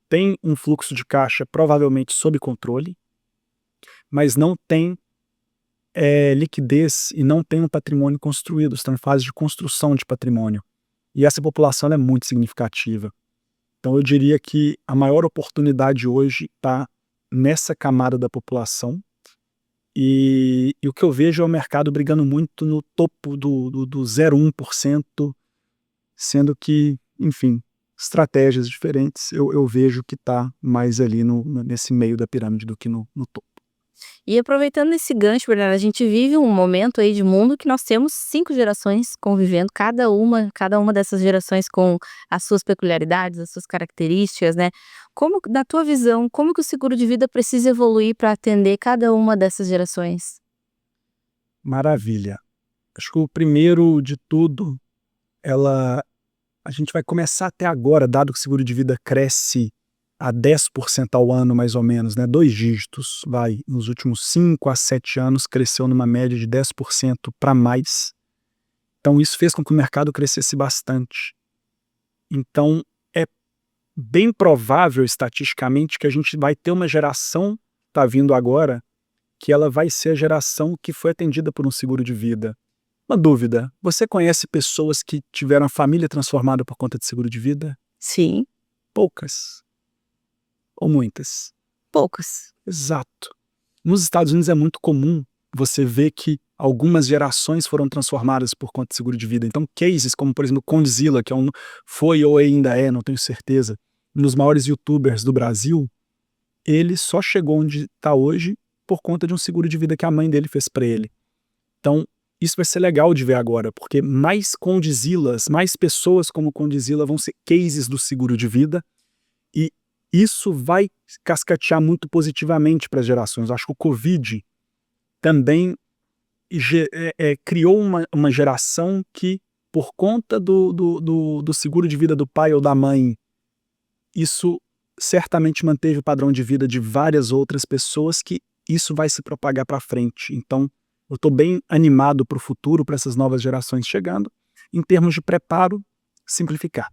têm um fluxo de caixa provavelmente sob controle, mas não têm liquidez e não têm um patrimônio construído, estão em fase de construção de patrimônio. E essa população ela é muito significativa. Então eu diria que a maior oportunidade hoje está nessa camada da população, e o que eu vejo é o mercado brigando muito no topo do 0,1%, sendo que, enfim, estratégias diferentes eu vejo que está mais ali nesse meio da pirâmide do que no topo. E aproveitando esse gancho, Bernardo, a gente vive um momento aí de mundo que nós temos 5 gerações convivendo, cada uma dessas gerações com as suas peculiaridades, as suas características, né. Como, na tua visão, como que o seguro de vida precisa evoluir para atender cada uma dessas gerações? Maravilha. Acho que o primeiro de tudo, a gente vai começar até agora, dado que o seguro de vida cresce a 10% ao ano, mais ou menos, né? 2 dígitos, nos últimos 5 a 7 anos, cresceu numa média de 10% para mais. Então isso fez com que o mercado crescesse bastante. Então é bem provável, estatisticamente, que a gente vai ter uma geração, está vindo agora, que ela vai ser a geração que foi atendida por um seguro de vida. Uma dúvida, você conhece pessoas que tiveram a família transformada por conta de seguro de vida? Sim, Poucas. Ou muitas? poucas. Exato. Nos Estados Unidos é muito comum você ver que algumas gerações foram transformadas por conta de seguro de vida. Então cases como, por exemplo, Condzilla, que foi ou ainda é, não tenho certeza, um dos maiores youtubers do Brasil, ele só chegou onde está hoje por conta de um seguro de vida que a mãe dele fez para ele. Então isso vai ser legal de ver agora, porque mais Condzillas, mais pessoas como Condzilla vão ser cases do seguro de vida, e isso vai cascatear muito positivamente para as gerações. Eu acho que o Covid também criou uma geração que, por conta do seguro de vida do pai ou da mãe, isso certamente manteve o padrão de vida de várias outras pessoas, que isso vai se propagar para frente. Então eu estou bem animado para o futuro, para essas novas gerações chegando. Em termos de preparo, simplificar.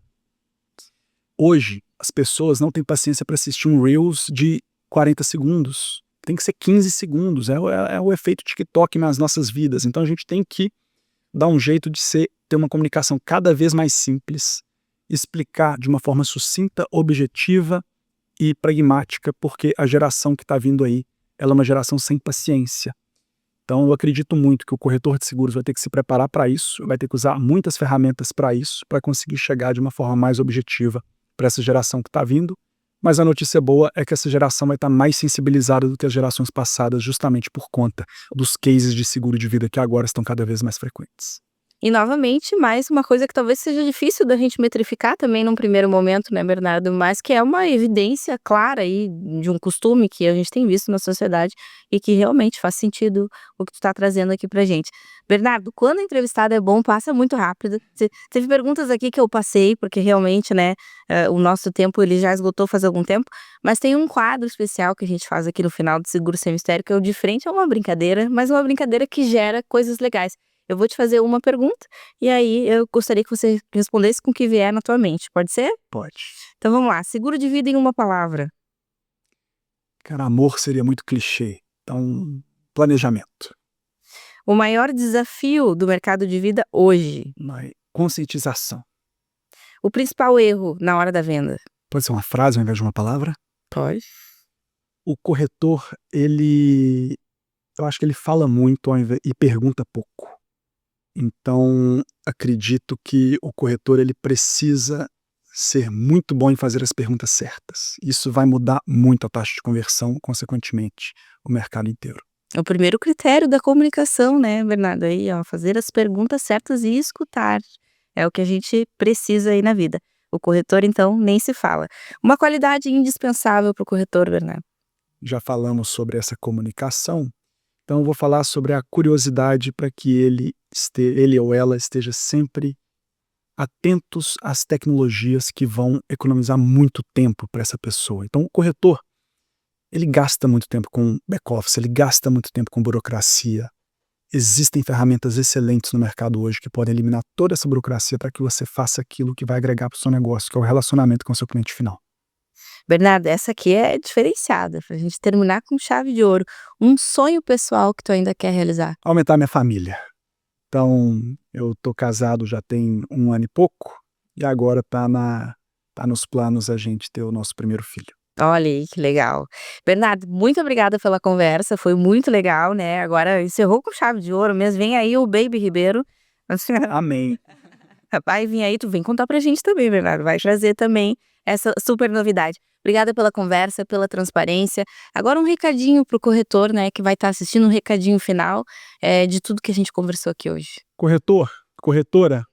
Hoje, as pessoas não têm paciência para assistir um Reels de 40 segundos. Tem que ser 15 segundos. É o efeito TikTok nas nossas vidas. Então a gente tem que dar um jeito de ter uma comunicação cada vez mais simples, explicar de uma forma sucinta, objetiva e pragmática, porque a geração que está vindo aí, ela é uma geração sem paciência. Então eu acredito muito que o corretor de seguros vai ter que se preparar para isso, vai ter que usar muitas ferramentas para isso, para conseguir chegar de uma forma mais objetiva para essa geração que está vindo. Mas a notícia boa é que essa geração vai estar mais sensibilizada do que as gerações passadas, justamente por conta dos cases de seguro de vida que agora estão cada vez mais frequentes. E novamente, mais uma coisa que talvez seja difícil da gente metrificar também num primeiro momento, né, Bernardo? Mas que é uma evidência clara aí de um costume que a gente tem visto na sociedade e que realmente faz sentido o que tu está trazendo aqui pra gente. Bernardo, quando a entrevistada é bom, passa muito rápido. Teve perguntas aqui que eu passei, porque realmente, né, o nosso tempo ele já esgotou faz algum tempo, mas tem um quadro especial que a gente faz aqui no final do Seguro Sem Mistério, que é o De Frente a uma Brincadeira, mas uma brincadeira que gera coisas legais. Eu vou te fazer uma pergunta, e aí eu gostaria que você respondesse com o que vier na tua mente, pode ser? Pode. Então vamos lá, seguro de vida em uma palavra. Cara, amor seria muito clichê. Então, planejamento. O maior desafio do mercado de vida hoje. Conscientização. O principal erro na hora da venda. Pode ser uma frase ao invés de uma palavra? Pode. O corretor, eu acho que ele fala muito e pergunta pouco. Então, acredito que o corretor ele precisa ser muito bom em fazer as perguntas certas. Isso vai mudar muito a taxa de conversão, consequentemente, o mercado inteiro. É o primeiro critério da comunicação, né, Bernardo? Aí, ó, fazer as perguntas certas e escutar. É o que a gente precisa aí na vida. O corretor, então, nem se fala. Uma qualidade indispensável para o corretor, Bernardo. Já falamos sobre essa comunicação, então eu vou falar sobre a curiosidade para que ele ou ela esteja sempre atentos às tecnologias que vão economizar muito tempo para essa pessoa. Então o corretor, ele gasta muito tempo com back-office, ele gasta muito tempo com burocracia, existem ferramentas excelentes no mercado hoje que podem eliminar toda essa burocracia para que você faça aquilo que vai agregar para o seu negócio, que é o relacionamento com o seu cliente final. Bernardo, essa aqui é diferenciada, pra gente terminar com chave de ouro. Um sonho pessoal que tu ainda quer realizar? Aumentar minha família. Então, eu tô casado já tem 1 ano e pouco, e agora tá nos planos a gente ter o nosso primeiro filho. Olha aí, que legal. Bernardo, muito obrigada pela conversa, foi muito legal, né, agora encerrou com chave de ouro mesmo, vem aí o Baby Ribeiro. Amém. Vai vir aí, tu vem contar pra gente também, Bernardo, vai trazer também essa super novidade. Obrigada pela conversa, pela transparência. Agora um recadinho pro corretor, né, que vai estar assistindo, um recadinho final, de tudo que a gente conversou aqui hoje. Corretor, corretora,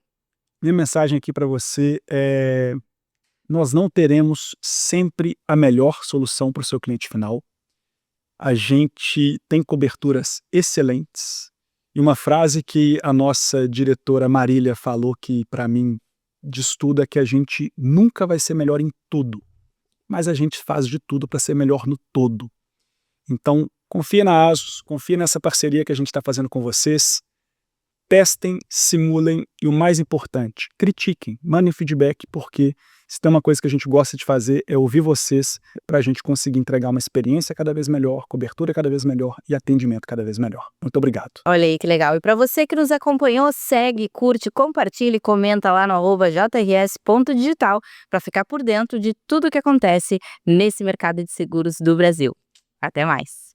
minha mensagem aqui para você é: nós não teremos sempre a melhor solução para o seu cliente final. A gente tem coberturas excelentes. E uma frase que a nossa diretora Marília falou que para mim diz tudo é que a gente nunca vai ser melhor em tudo, mas a gente faz de tudo para ser melhor no todo. Então, confia na ASUS, confia nessa parceria que a gente está fazendo com vocês. Testem, simulem e o mais importante, critiquem, mandem feedback, porque se tem uma coisa que a gente gosta de fazer é ouvir vocês para a gente conseguir entregar uma experiência cada vez melhor, cobertura cada vez melhor e atendimento cada vez melhor. Muito obrigado. Olha aí que legal. E para você que nos acompanhou, segue, curte, compartilha e comenta lá no @jrs.digital para ficar por dentro de tudo que acontece nesse mercado de seguros do Brasil. Até mais.